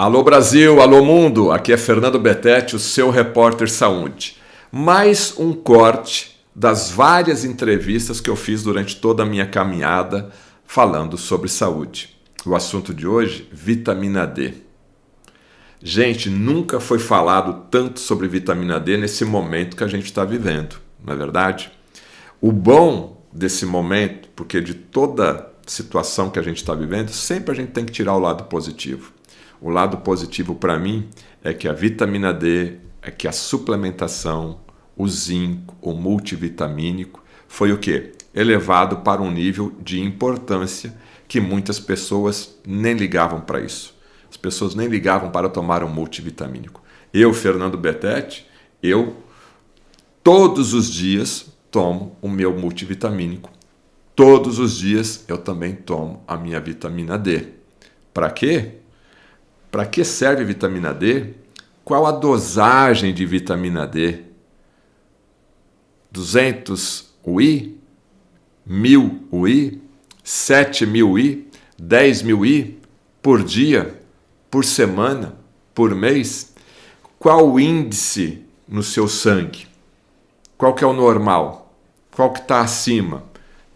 Alô Brasil, alô mundo, aqui é Fernando Betete, o seu repórter saúde. Mais um corte das várias entrevistas que eu fiz durante toda a minha caminhada falando sobre saúde. O assunto de hoje, vitamina D. Gente, nunca foi falado tanto sobre vitamina D nesse momento que a gente está vivendo, não é verdade? O bom desse momento, porque de toda situação que a gente está vivendo, sempre a gente tem que tirar o lado positivo. O lado positivo para mim é que a vitamina D, é que a suplementação, o zinco, o multivitamínico, foi o quê? Elevado para um nível de importância que muitas pessoas nem ligavam para isso. As pessoas nem ligavam para tomar um multivitamínico. Eu, Fernando Betete, todos os dias tomo o meu multivitamínico. Todos os dias eu também tomo a minha vitamina D. Para quê? Para que serve vitamina D? Qual a dosagem de vitamina D? 200 UI? 1000 UI? 7000 UI? 10.000 UI? Por dia? Por semana? Por mês? Qual o índice no seu sangue? Qual que é o normal? Qual que está acima?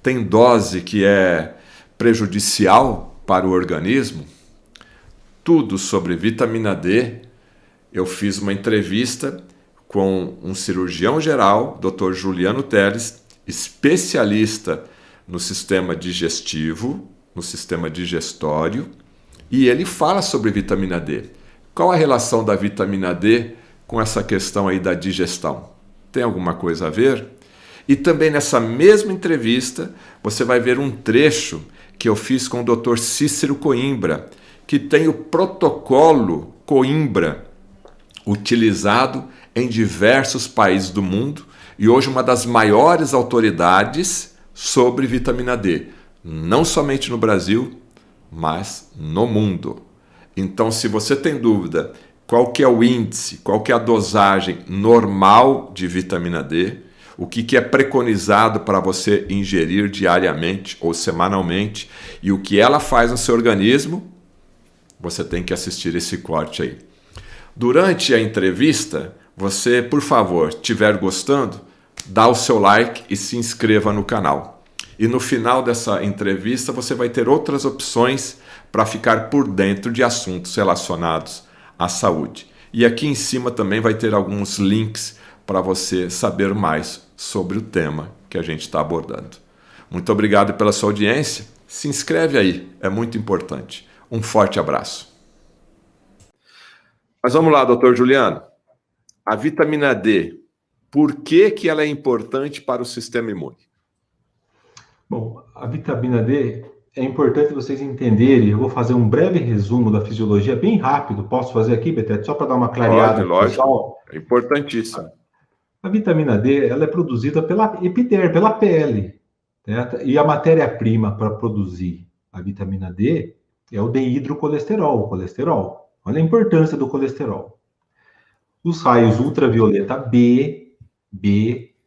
Tem dose que é prejudicial para o organismo? Tudo sobre vitamina D. Eu fiz uma entrevista com um cirurgião geral, Dr. Juliano Teles, especialista no sistema digestivo, no sistema digestório, e ele fala sobre vitamina D. Qual a relação da vitamina D com essa questão aí da digestão? Tem alguma coisa a ver? E também nessa mesma entrevista, você vai ver um trecho que eu fiz com o Dr. Cícero Coimbra, que tem o protocolo Coimbra, utilizado em diversos países do mundo e hoje uma das maiores autoridades sobre vitamina D, não somente no Brasil, mas no mundo. Então, se você tem dúvida qual que é o índice, qual que é a dosagem normal de vitamina D, o que é preconizado para você ingerir diariamente ou semanalmente e o que ela faz no seu organismo, você tem que assistir esse corte aí. Durante a entrevista, você, por favor, estiver gostando, dá o seu like e se inscreva no canal. E no final dessa entrevista, você vai ter outras opções para ficar por dentro de assuntos relacionados à saúde. E aqui em cima também vai ter alguns links para você saber mais sobre o tema que a gente está abordando. Muito obrigado pela sua audiência. Se inscreve aí, é muito importante. Um forte abraço. Mas vamos lá, doutor Juliano. A vitamina D, por que ela é importante para o sistema imune? Bom, a vitamina D é importante vocês entenderem. Eu vou fazer um breve resumo da fisiologia, bem rápido. Posso fazer aqui, Betete, só para dar uma clareada? Lógico. Pessoal. É importantíssimo. A vitamina D ela é produzida pela epiderme, pela pele. Certo? E a matéria-prima para produzir a vitamina D é o dehidrocolesterol, o colesterol. Olha a importância do colesterol. Os raios ultravioleta B,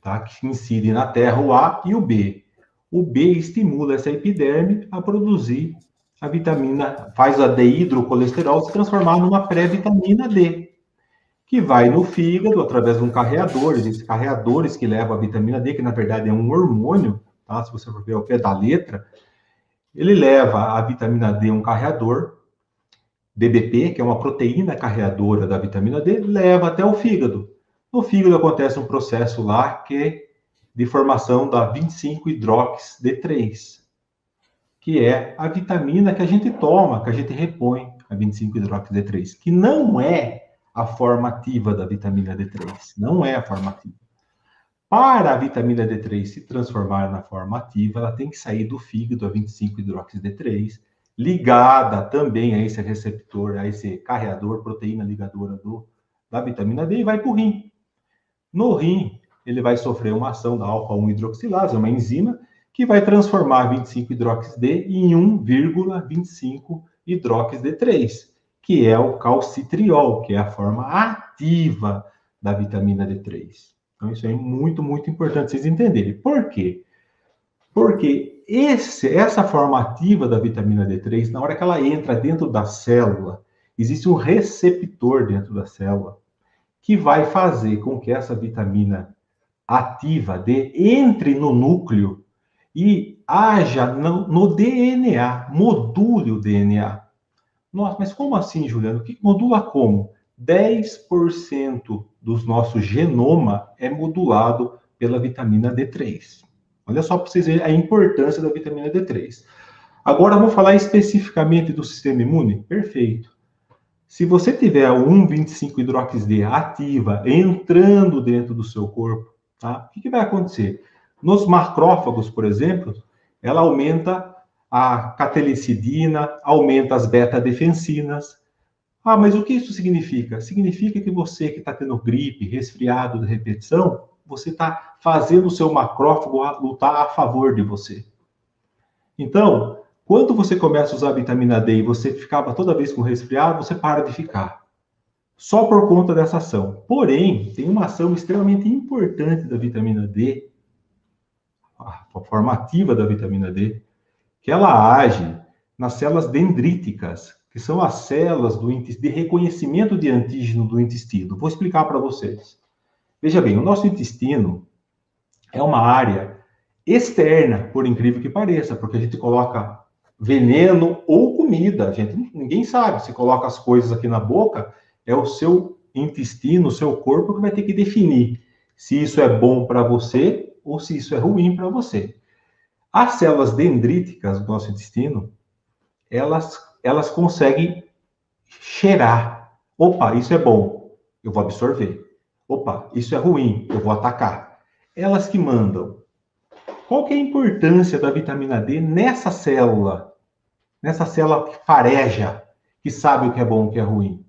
tá, que incidem na Terra, o A e o B. O B estimula essa epiderme a produzir a vitamina, faz a dehidrocolesterol se transformar numa pré-vitamina D, que vai no fígado através de um carreador, esses carreadores que levam a vitamina D, que na verdade é um hormônio, tá? Se você for ver ao pé da letra, ele leva a vitamina D, um carreador, DBP, que é uma proteína carreadora da vitamina D, leva até o fígado. No fígado acontece um processo lá que de formação da 25-hidroxid-D3, que é a vitamina que a gente toma, que a gente repõe, a 25-hidroxid-D3, que não é a forma ativa da vitamina D3, não é a forma ativa. Para a vitamina D3 se transformar na forma ativa, ela tem que sair do fígado, a 25-hidroxid-D3, ligada também a esse receptor, a esse carreador, proteína ligadora da vitamina D, e vai para o rim. No rim, ele vai sofrer uma ação da alfa-1-hidroxilase, uma enzima, que vai transformar 25-hidroxid-D em 1,25-hidroxid-D3, que é o calcitriol, que é a forma ativa da vitamina D3. Então, isso é muito, muito importante vocês entenderem. Por quê? Porque essa forma ativa da vitamina D3, na hora que ela entra dentro da célula existe um receptor dentro da célula que vai fazer com que essa vitamina ativa D entre no núcleo e haja no DNA, module o DNA. Nossa, mas como assim, Juliano? Que modula como? 10% do nosso genoma é modulado pela vitamina D3. Olha só para vocês verem a importância da vitamina D3. Agora vamos falar especificamente do sistema imune? Perfeito. Se você tiver a 1,25-hidrox-D ativa entrando dentro do seu corpo, tá? O que vai acontecer? Nos macrófagos, por exemplo, ela aumenta a catelicidina, aumenta as beta-defensinas. Ah, mas o que isso significa? Significa que você que está tendo gripe, resfriado de repetição, você está fazendo o seu macrófago lutar a favor de você. Então, quando você começa a usar a vitamina D e você ficava toda vez com resfriado, você para de ficar. Só por conta dessa ação. Porém, tem uma ação extremamente importante da vitamina D, a forma ativa da vitamina D, que ela age nas células dendríticas, que são as células de reconhecimento de antígeno do intestino. Vou explicar para vocês. Veja bem, o nosso intestino é uma área externa, por incrível que pareça, porque a gente coloca veneno ou comida. Ninguém sabe. Se coloca as coisas aqui na boca, é o seu intestino, o seu corpo que vai ter que definir se isso é bom para você ou se isso é ruim para você. As células dendríticas do nosso intestino, elas conseguem cheirar. Opa, isso é bom, eu vou absorver. Opa, isso é ruim, eu vou atacar. Elas que mandam. Qual que é a importância da vitamina D nessa célula? Nessa célula que fareja, que sabe o que é bom e o que é ruim.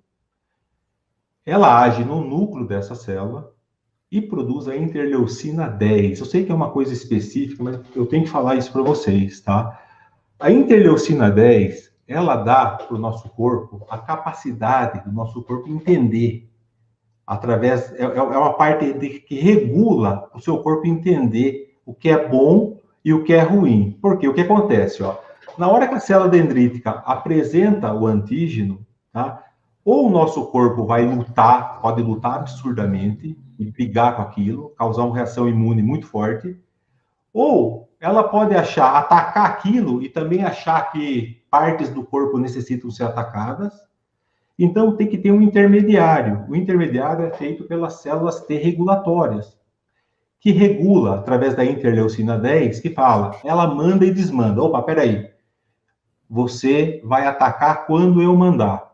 Ela age no núcleo dessa célula e produz a interleucina 10. Eu sei que é uma coisa específica, mas eu tenho que falar isso para vocês, tá? A interleucina 10, ela dá para o nosso corpo a capacidade do nosso corpo entender, através, é uma parte que regula o seu corpo entender o que é bom e o que é ruim. Porque o que acontece, ó, na hora que a célula dendrítica apresenta o antígeno, tá? Ou o nosso corpo vai lutar, pode lutar absurdamente e brigar com aquilo, causar uma reação imune muito forte, ou ela pode atacar aquilo e também achar que partes do corpo necessitam ser atacadas. Então, tem que ter um intermediário. O intermediário é feito pelas células T regulatórias, que regula através da interleucina 10, que fala, ela manda e desmanda. Opa, peraí, você vai atacar quando eu mandar.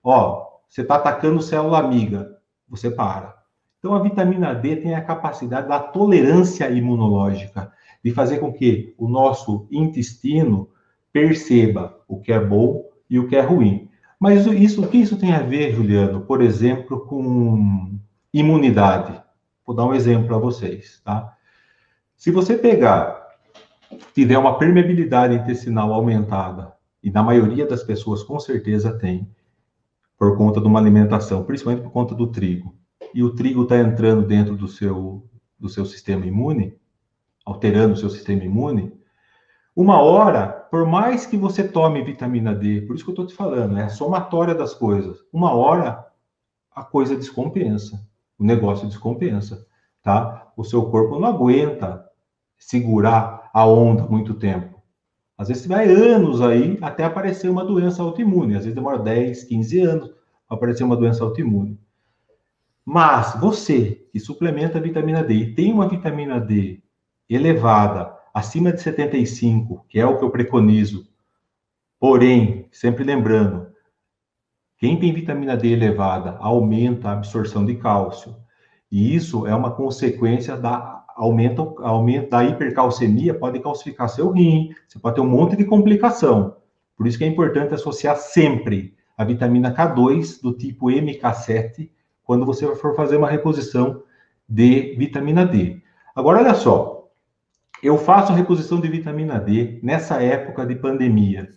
Ó, você está atacando célula amiga, você para. Então, a vitamina D tem a capacidade da tolerância imunológica, de fazer com que o nosso intestino perceba o que é bom e o que é ruim. Mas o que isso tem a ver, Juliano, por exemplo, com imunidade? Vou dar um exemplo para vocês, tá? Se você tiver uma permeabilidade intestinal aumentada, e na maioria das pessoas com certeza tem, por conta de uma alimentação, principalmente por conta do trigo, e o trigo está entrando dentro do seu sistema imune, alterando o seu sistema imune, uma hora, por mais que você tome vitamina D, por isso que eu estou te falando, é a somatória das coisas, uma hora a coisa descompensa, o negócio descompensa, tá? O seu corpo não aguenta segurar a onda muito tempo. Às vezes vai anos aí até aparecer uma doença autoimune, às vezes demora 10, 15 anos para aparecer uma doença autoimune. Mas você que suplementa a vitamina D e tem uma vitamina D elevada, acima de 75, que é o que eu preconizo, porém, sempre lembrando, quem tem vitamina D elevada aumenta a absorção de cálcio, e isso é uma consequência da aumento da hipercalcemia, pode calcificar seu rim, você pode ter um monte de complicação. Por isso que é importante associar sempre a vitamina K2 do tipo MK7 quando você for fazer uma reposição de vitamina D. Agora, olha só, eu faço a reposição de vitamina D nessa época de pandemia,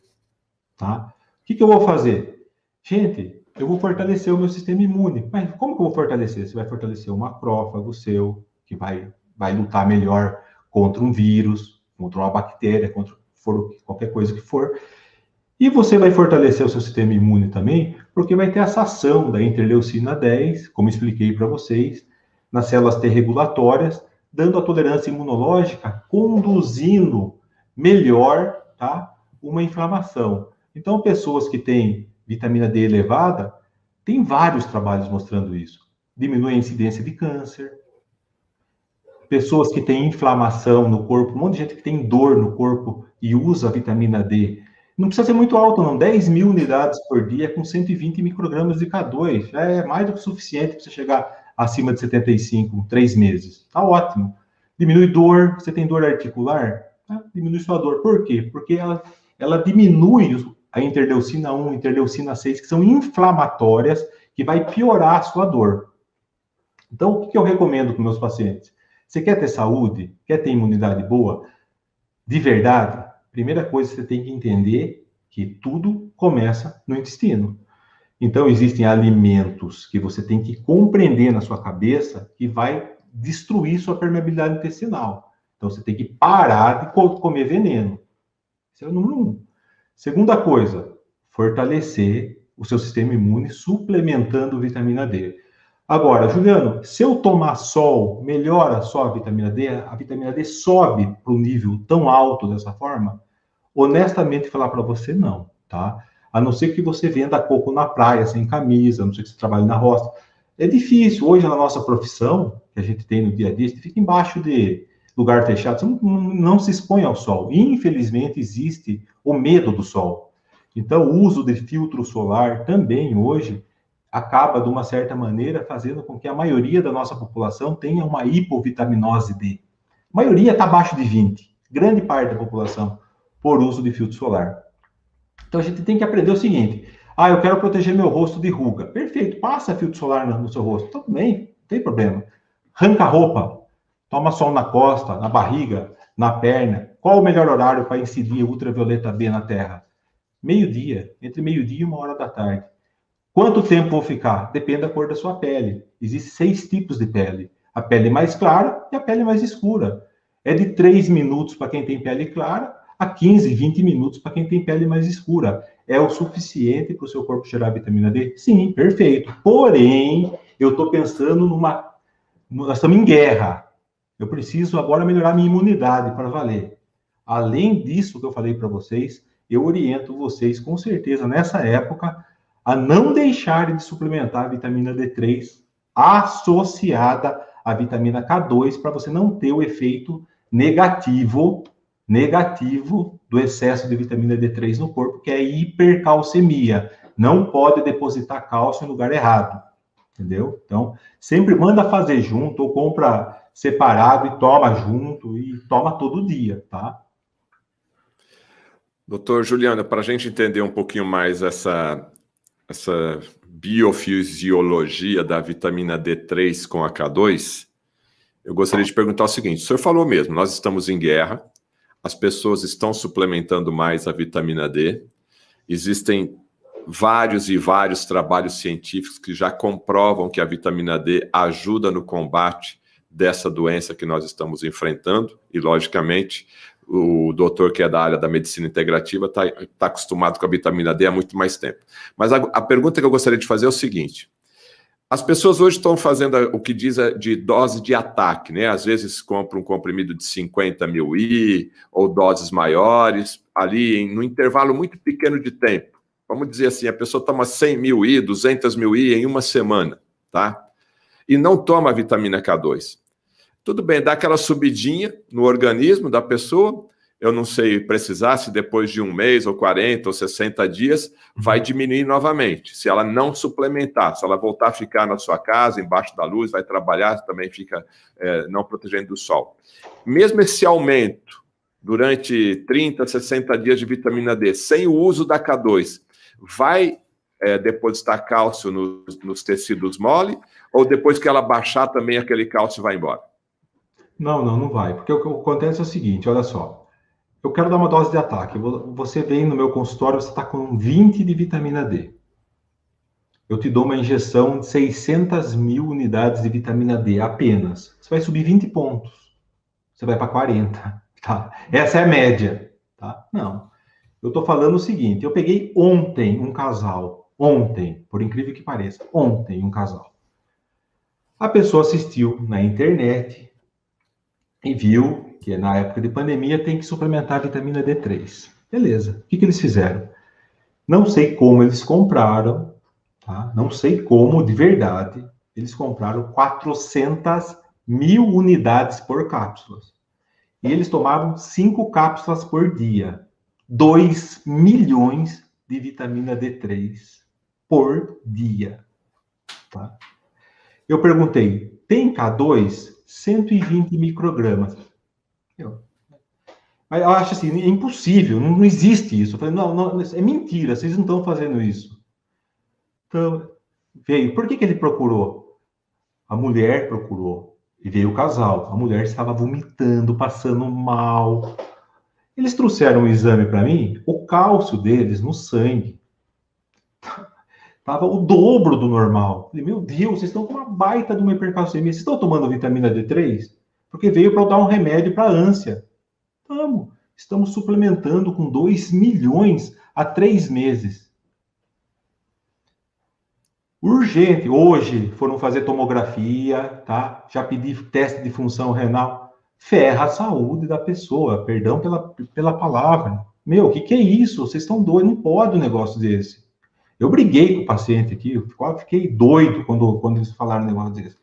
tá? O que eu vou fazer? Gente, eu vou fortalecer o meu sistema imune. Mas como que eu vou fortalecer? Você vai fortalecer o macrófago seu, que vai lutar melhor contra um vírus, contra uma bactéria, contra qualquer coisa que for. E você vai fortalecer o seu sistema imune também Porque vai ter essa ação da interleucina 10, como expliquei para vocês, nas células T regulatórias, dando a tolerância imunológica, conduzindo melhor, tá, uma inflamação. Então, pessoas que têm vitamina D elevada, tem vários trabalhos mostrando isso. Diminui a incidência de câncer. Pessoas que têm inflamação no corpo, um monte de gente que tem dor no corpo e usa a vitamina D. Não precisa ser muito alto, não. 10 mil unidades por dia com 120 microgramas de K2. Já é mais do que suficiente para você chegar acima de 75, 3 meses. Tá ótimo. Diminui dor. Você tem dor articular? Diminui sua dor. Por quê? Porque ela diminui a interleucina 1, interleucina 6, que são inflamatórias, que vai piorar a sua dor. Então, o que eu recomendo para meus pacientes? Você quer ter saúde? Quer ter imunidade boa? De verdade, primeira coisa, você tem que entender que tudo começa no intestino. Então, existem alimentos que você tem que compreender na sua cabeça que vai destruir sua permeabilidade intestinal. Então, você tem que parar de comer veneno. Esse é o número 1. Segunda coisa, fortalecer o seu sistema imune suplementando vitamina D. Agora, Juliano, se eu tomar sol, melhora só a vitamina D? A vitamina D sobe para um nível tão alto dessa forma? Honestamente, falar para você, não, tá? A não ser que você venda coco na praia, sem camisa, a não ser que você trabalhe na roça. É difícil. Hoje, na nossa profissão, que a gente tem no dia a dia, você fica embaixo de lugar fechado, você não se expõe ao sol. Infelizmente, existe o medo do sol. Então, o uso de filtro solar também, hoje, acaba, de uma certa maneira, fazendo com que a maioria da nossa população tenha uma hipovitaminose D. A maioria está abaixo de 20. Grande parte da população, por uso de filtro solar. Então, a gente tem que aprender o seguinte. Eu quero proteger meu rosto de ruga. Perfeito, passa filtro solar no seu rosto. Tudo bem, não tem problema. Arranca a roupa, toma sol na costa, na barriga, na perna. Qual o melhor horário para incidir ultravioleta B na Terra? Meio-dia, entre meio-dia e 1h da tarde. Quanto tempo vou ficar? Depende da cor da sua pele. Existem 6 tipos de pele. A pele mais clara e a pele mais escura. É de 3 minutos para quem tem pele clara a 15, 20 minutos para quem tem pele mais escura. É o suficiente para o seu corpo gerar vitamina D? Sim, perfeito. Porém, eu estou pensando nós estamos em guerra. Eu preciso agora melhorar minha imunidade para valer. Além disso que eu falei para vocês, eu oriento vocês, com certeza, nessa época, a não deixarem de suplementar a vitamina D3 associada à vitamina K2, para você não ter o efeito negativo do excesso de vitamina D3 no corpo, que é a hipercalcemia. Não pode depositar cálcio em lugar errado, entendeu? Então, sempre manda fazer junto, ou compra separado e toma junto, e toma todo dia, tá? Doutor Juliano, para a gente entender um pouquinho mais essa biofisiologia da vitamina D3 com a K2, eu gostaria de perguntar o seguinte: o senhor falou mesmo, nós estamos em guerra, as pessoas estão suplementando mais a vitamina D, existem vários e vários trabalhos científicos que já comprovam que a vitamina D ajuda no combate dessa doença que nós estamos enfrentando, e logicamente o doutor que é da área da medicina integrativa está acostumado com a vitamina D há muito mais tempo. Mas a pergunta que eu gostaria de fazer é o seguinte: as pessoas hoje estão fazendo o que diz de dose de ataque, né? Às vezes compram um comprimido de 50 mil I, ou doses maiores, ali no intervalo muito pequeno de tempo. Vamos dizer assim, a pessoa toma 100 mil I, 200 mil I em uma semana, tá? E não toma a vitamina K2. Tudo bem, dá aquela subidinha no organismo da pessoa, eu não sei precisar se depois de um mês, ou 40, ou 60 dias, vai diminuir novamente. Se ela não suplementar, se ela voltar a ficar na sua casa, embaixo da luz, vai trabalhar, também fica não protegendo do sol. Mesmo esse aumento, durante 30, 60 dias de vitamina D, sem o uso da K2, vai depositar cálcio nos tecidos mole, ou depois que ela baixar também aquele cálcio vai embora? Não vai. Porque o que acontece é o seguinte, olha só. Eu quero dar uma dose de ataque. Você vem no meu consultório, você está com 20 de vitamina D. Eu te dou uma injeção de 600 mil unidades de vitamina D apenas. Você vai subir 20 pontos. Você vai para 40, tá? Essa é a média, tá? Não. Eu estou falando o seguinte, eu peguei ontem um casal, ontem, por incrível que pareça, ontem, um casal. A pessoa assistiu na internet e viu que na época de pandemia tem que suplementar a vitamina D3. Beleza. O que eles fizeram? Não sei como eles compraram, tá? Não sei como, de verdade, eles compraram 400 mil unidades por cápsulas. E eles tomavam 5 cápsulas por dia. 2 milhões de vitamina D3 por dia. Tá? Eu perguntei, tem K2? 120 microgramas. Eu acho assim, é impossível, não existe isso. Eu falei, não, é mentira, vocês não estão fazendo isso. Então, veio. Por que ele procurou? A mulher procurou. E veio o casal. A mulher estava vomitando, passando mal. Eles trouxeram um exame para mim, o cálcio deles no sangue estava o dobro do normal. Falei, meu Deus, vocês estão com uma baita de uma hipercalcemia. Vocês estão tomando vitamina D3? Porque veio para dar um remédio para ânsia. Estamos suplementando com 2 milhões há 3 meses. Urgente. Hoje foram fazer tomografia, tá? Já pedi teste de função renal. Ferra a saúde da pessoa. Perdão pela palavra. Meu, o que é isso? Vocês estão doidos. Não pode um negócio desse. Eu briguei com o paciente aqui. Eu fiquei doido quando eles falaram um negócio desse.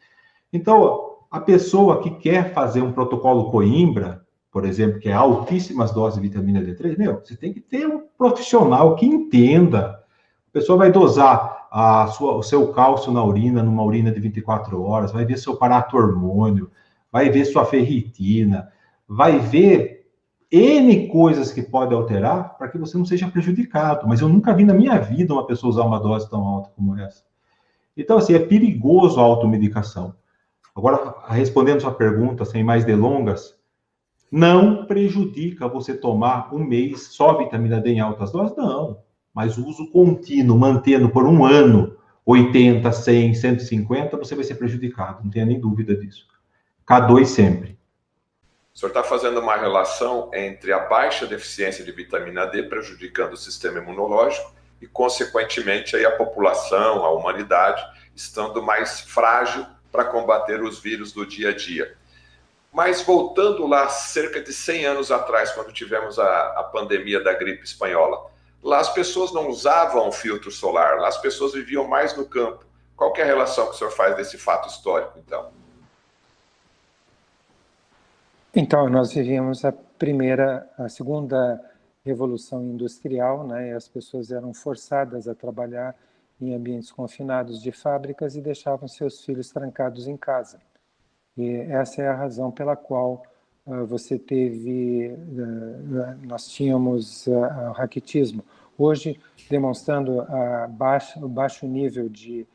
Então, a pessoa que quer fazer um protocolo Coimbra, por exemplo, que é altíssimas doses de vitamina D3, meu, você tem que ter um profissional que entenda. A pessoa vai dosar o seu cálcio na urina, numa urina de 24 horas, vai ver seu paratormônio, vai ver sua ferritina, vai ver N coisas que pode alterar para que você não seja prejudicado. Mas eu nunca vi na minha vida uma pessoa usar uma dose tão alta como essa. Então, assim, é perigoso a automedicação. Agora, respondendo sua pergunta, sem mais delongas, não prejudica você tomar um mês só vitamina D em altas doses? Não. Mas o uso contínuo, mantendo por um ano 80, 100, 150, você vai ser prejudicado, não tenha nem dúvida disso. K2 sempre. O senhor está fazendo uma relação entre a baixa deficiência de vitamina D prejudicando o sistema imunológico e, consequentemente, aí a população, a humanidade, estando mais frágil para combater os vírus do dia a dia. Mas voltando lá cerca de 100 anos atrás, quando tivemos a pandemia da gripe espanhola, lá as pessoas não usavam filtro solar, lá as pessoas viviam mais no campo. Qual que é a relação que o senhor faz desse fato histórico, então? Então, nós vivíamos a segunda revolução industrial, né? E as pessoas eram forçadas a trabalhar em ambientes confinados de fábricas e deixavam seus filhos trancados em casa. E essa é a razão pela qual nós tínhamos o raquitismo. Hoje, demonstrando o baixo nível de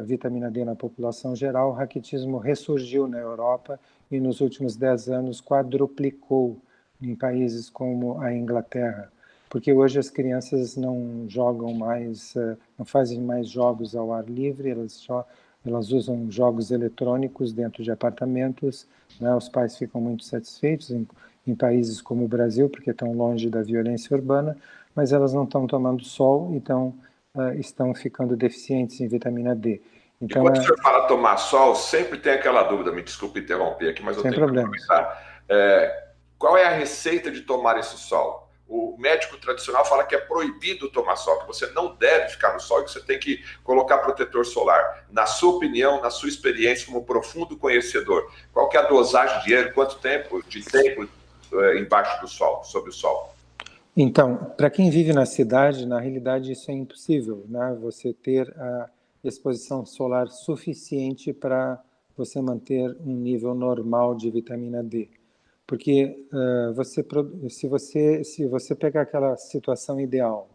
vitamina D na população geral, o raquitismo ressurgiu na Europa e nos últimos 10 anos quadruplicou em países como a Inglaterra, porque hoje as crianças não jogam mais, não fazem mais jogos ao ar livre, elas usam jogos eletrônicos dentro de apartamentos, né? Os pais ficam muito satisfeitos em países como o Brasil, porque estão longe da violência urbana, mas elas não estão tomando sol, então estão ficando deficientes em vitamina D. Então, e quando o senhor fala tomar sol, sempre tem aquela dúvida, me desculpe interromper aqui, mas eu tenho que aproveitar. Qual é a receita de tomar esse sol? O médico tradicional fala que é proibido tomar sol, que você não deve ficar no sol e que você tem que colocar protetor solar. Na sua opinião, na sua experiência como profundo conhecedor, qual que é a dosagem de ele, quanto tempo embaixo do sol, sob o sol? Então, para quem vive na cidade, na realidade isso é impossível, né? Você ter a exposição solar suficiente para você manter um nível normal de vitamina D. Porque se você pegar aquela situação ideal,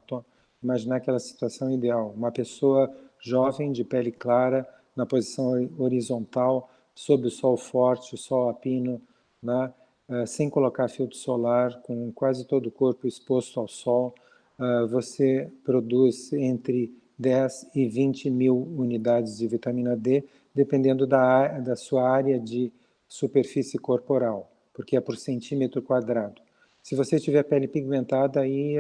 imaginar aquela situação ideal, uma pessoa jovem, de pele clara, na posição horizontal, sob o sol forte, o sol a pino, né? Sem colocar filtro solar, com quase todo o corpo exposto ao sol, você produz entre 10 e 20 mil unidades de vitamina D, dependendo da sua área de superfície corporal, porque é por centímetro quadrado. Se você tiver pele pigmentada, aí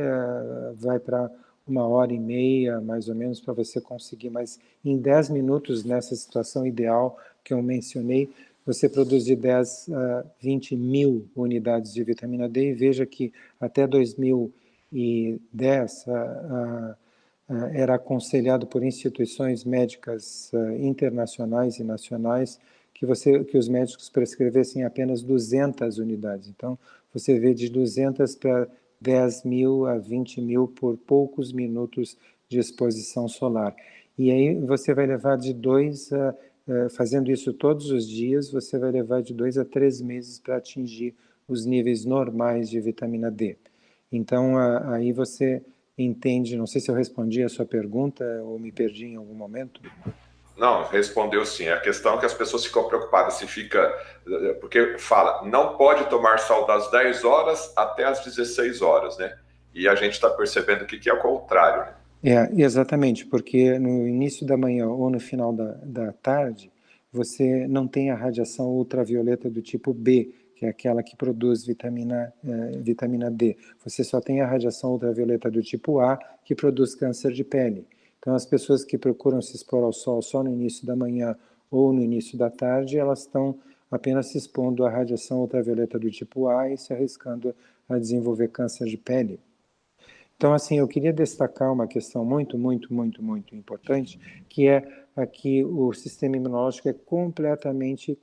vai para 1h30, mais ou menos, para você conseguir, mas em 10 minutos, nessa situação ideal que eu mencionei, você produz de 10 a 20 mil unidades de vitamina D, e veja que até 2010 era aconselhado por instituições médicas internacionais e nacionais que os médicos prescrevessem apenas 200 unidades. Então, você vê de 200 para 10 mil a 20 mil por poucos minutos de exposição solar. E aí você vai levar de 2 a... fazendo isso todos os dias, você vai levar de 2 a 3 meses para atingir os níveis normais de vitamina D. Então, aí você entende, não sei se eu respondi a sua pergunta ou me perdi em algum momento. Não, respondeu sim. A questão é que as pessoas ficam preocupadas se fica... Porque fala, não pode tomar sol das 10 horas até as 16 horas, né? E a gente está percebendo que é o contrário, né? Exatamente, porque no início da manhã ou no final da tarde, você não tem a radiação ultravioleta do tipo B, que é aquela que produz vitamina D. Você só tem a radiação ultravioleta do tipo A, que produz câncer de pele. Então, as pessoas que procuram se expor ao sol só no início da manhã ou no início da tarde, elas estão apenas se expondo à radiação ultravioleta do tipo A e se arriscando a desenvolver câncer de pele. Então, assim, eu queria destacar uma questão muito importante, que é que o sistema imunológico é completamente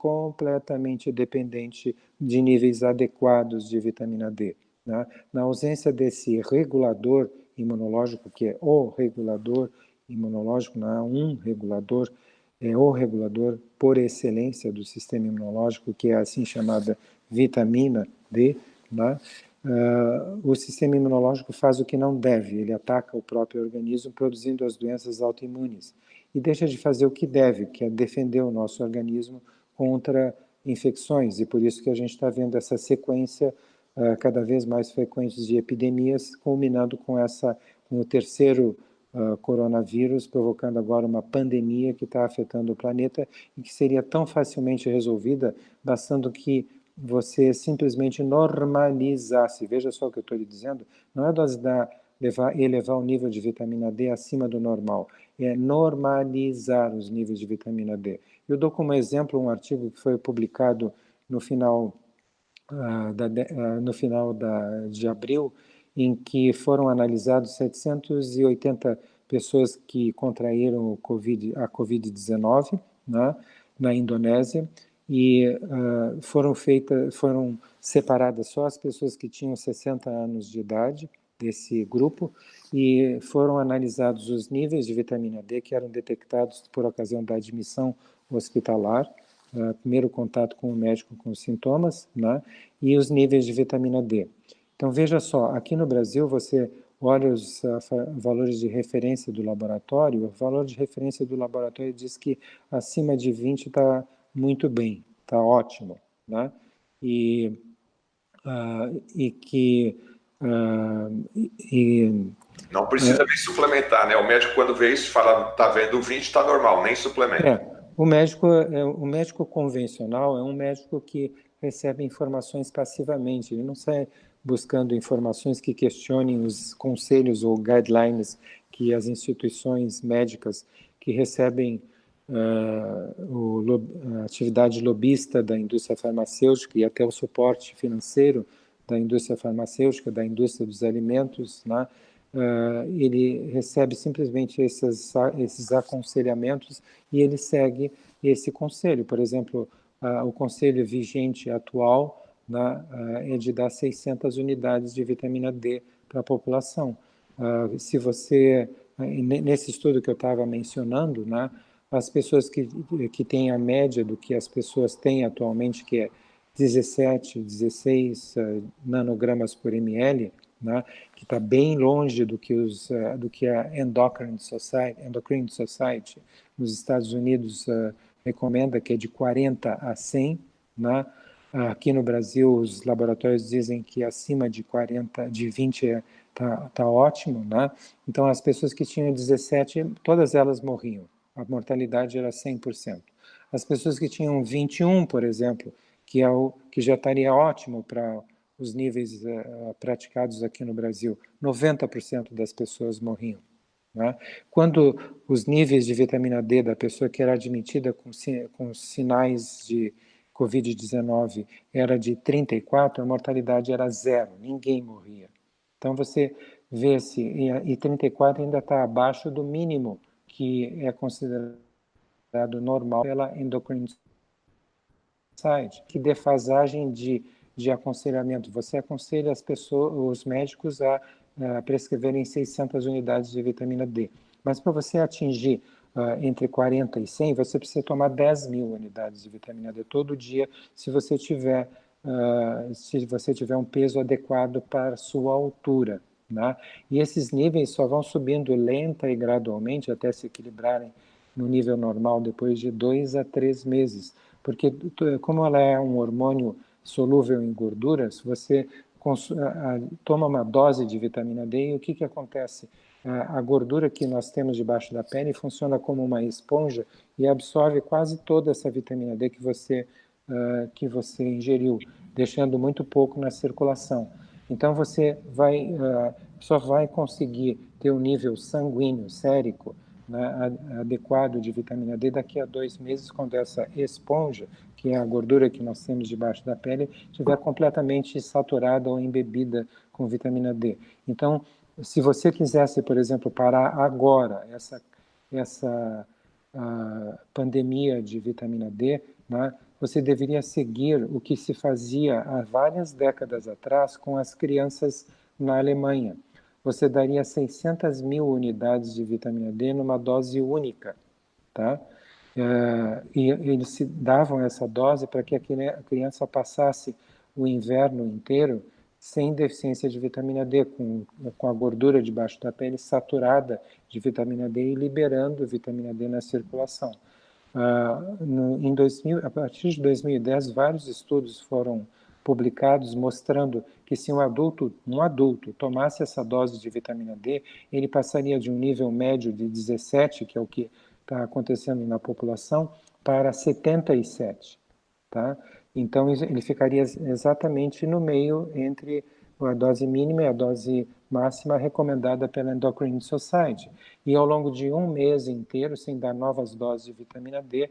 dependente de níveis adequados de vitamina D. Né? Na ausência desse regulador imunológico, que é o regulador imunológico, não é um regulador, é o regulador por excelência do sistema imunológico, que é a assim chamada vitamina D, né? O sistema imunológico faz o que não deve, ele ataca o próprio organismo produzindo as doenças autoimunes e deixa de fazer o que deve, que é defender o nosso organismo contra infecções, e por isso que a gente está vendo essa sequência cada vez mais frequente de epidemias, culminando com o terceiro coronavírus, provocando agora uma pandemia que está afetando o planeta e que seria tão facilmente resolvida, bastando que você simplesmente normalizasse. Veja só o que eu estou lhe dizendo, não é elevar o nível de vitamina D acima do normal, é normalizar os níveis de vitamina D. Eu dou como exemplo um artigo que foi publicado no final de abril, em que foram analisados 780 pessoas que contraíram a Covid-19, né, na Indonésia, e foram separadas só as pessoas que tinham 60 anos de idade desse grupo, e foram analisados os níveis de vitamina D que eram detectados por ocasião da admissão hospitalar, primeiro contato com o médico com os sintomas, né, e os níveis de vitamina D. Então, veja só, aqui no Brasil você olha os valores de referência do laboratório, o valor de referência do laboratório diz que acima de 20 está muito bem, está ótimo, né? Não precisa nem suplementar, né? O médico, quando vê isso, fala, tá vendo 20, está normal, nem suplementa. O médico convencional é um médico que recebe informações passivamente, ele não sai buscando informações que questionem os conselhos ou guidelines que as instituições médicas que recebem a atividade lobista da indústria farmacêutica e até o suporte financeiro da indústria farmacêutica, da indústria dos alimentos, né? Ele recebe simplesmente esses aconselhamentos e ele segue esse conselho. Por exemplo, o conselho vigente atual, né, é de dar 600 unidades de vitamina D para a população. Se você, nesse estudo que eu estava mencionando, né, as pessoas que têm a média do que as pessoas têm atualmente, que é 17, 16 nanogramas por ml, né, que está bem longe do que a Endocrine Society nos Estados Unidos recomenda, que é de 40 a 100, né? Aqui no Brasil, os laboratórios dizem que acima de 20 tá ótimo, né? Então, as pessoas que tinham 17, todas elas morriam. A mortalidade era 100%. As pessoas que tinham 21, por exemplo, que já estaria ótimo para os níveis praticados aqui no Brasil, 90% das pessoas morriam. Né? Quando os níveis de vitamina D da pessoa que era admitida com sinais de Covid-19 era de 34, a mortalidade era 0, ninguém morria. Então você vê se, e 34 ainda está abaixo do mínimo que é considerado normal pela Endocrine Society. Que defasagem de aconselhamento. Você aconselha as pessoas, os médicos a prescreverem 600 unidades de vitamina D. Mas para você atingir entre 40 e 100, você precisa tomar 10 mil unidades de vitamina D todo dia, se você tiver um peso adequado para a sua altura. Né? E esses níveis só vão subindo lenta e gradualmente até se equilibrarem no nível normal depois de 2 a 3 meses. Porque como ela é um hormônio solúvel em gorduras, você toma uma dose de vitamina D e o que acontece? A gordura que nós temos debaixo da pele funciona como uma esponja e absorve quase toda essa vitamina D que você ingeriu, deixando muito pouco na circulação. Então você só vai conseguir ter um nível sanguíneo, sérico, né, adequado de vitamina D daqui a 2 meses, quando essa esponja, que é a gordura que nós temos debaixo da pele, estiver completamente saturada ou embebida com vitamina D. Então, se você quisesse, por exemplo, parar agora essa pandemia de vitamina D, né, você deveria seguir o que se fazia há várias décadas atrás com as crianças na Alemanha. Você daria 600 mil unidades de vitamina D numa dose única, tá? E eles davam essa dose para que a criança passasse o inverno inteiro sem deficiência de vitamina D, com a gordura debaixo da pele saturada de vitamina D e liberando vitamina D na circulação. A partir de 2010, vários estudos foram publicados mostrando que se um adulto tomasse essa dose de vitamina D, ele passaria de um nível médio de 17, que é o que está acontecendo na população, para 77, tá? Então ele ficaria exatamente no meio entre a dose mínima e a dose máxima recomendada pela Endocrine Society. E ao longo de um mês inteiro, sem dar novas doses de vitamina D,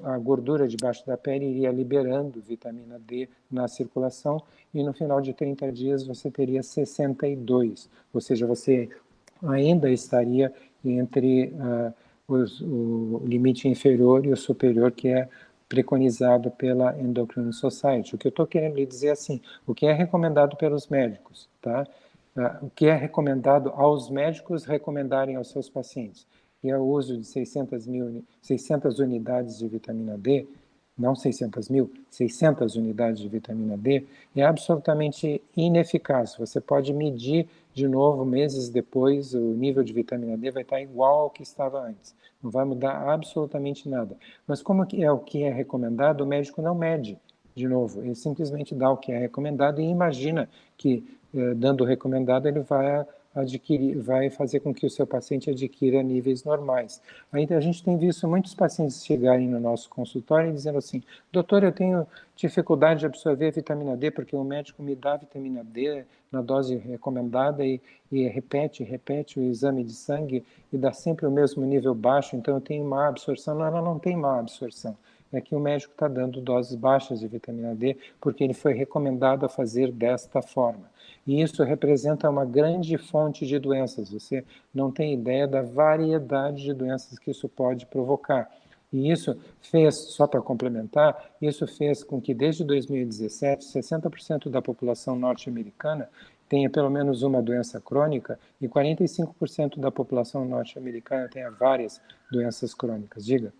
a gordura debaixo da pele iria liberando vitamina D na circulação e no final de 30 dias você teria 62, ou seja, você ainda estaria entre o limite inferior e o superior, que é preconizado pela Endocrine Society. O que eu estou querendo lhe dizer assim, o que é recomendado pelos médicos, tá? O que é recomendado aos médicos recomendarem aos seus pacientes, que é o uso de 600 unidades de vitamina D, não 600 mil, 600 unidades de vitamina D, é absolutamente ineficaz. Você pode medir de novo, meses depois, o nível de vitamina D vai estar igual ao que estava antes. Não vai mudar absolutamente nada. Mas como é o que é recomendado, o médico não mede de novo. Ele simplesmente dá o que é recomendado e imagina que, dando o recomendado, ele vai fazer com que o seu paciente adquira níveis normais. Aí a gente tem visto muitos pacientes chegarem no nosso consultório e dizendo assim, doutor, eu tenho dificuldade de absorver vitamina D porque o médico me dá vitamina D na dose recomendada e repete o exame de sangue e dá sempre o mesmo nível baixo, então eu tenho má absorção. Não, ela não tem má absorção. É que o médico está dando doses baixas de vitamina D porque ele foi recomendado a fazer desta forma. E isso representa uma grande fonte de doenças. Você não tem ideia da variedade de doenças que isso pode provocar. E isso fez, só para complementar, isso fez com que desde 2017, 60% da população norte-americana tenha pelo menos uma doença crônica e 45% da população norte-americana tenha várias doenças crônicas. Diga.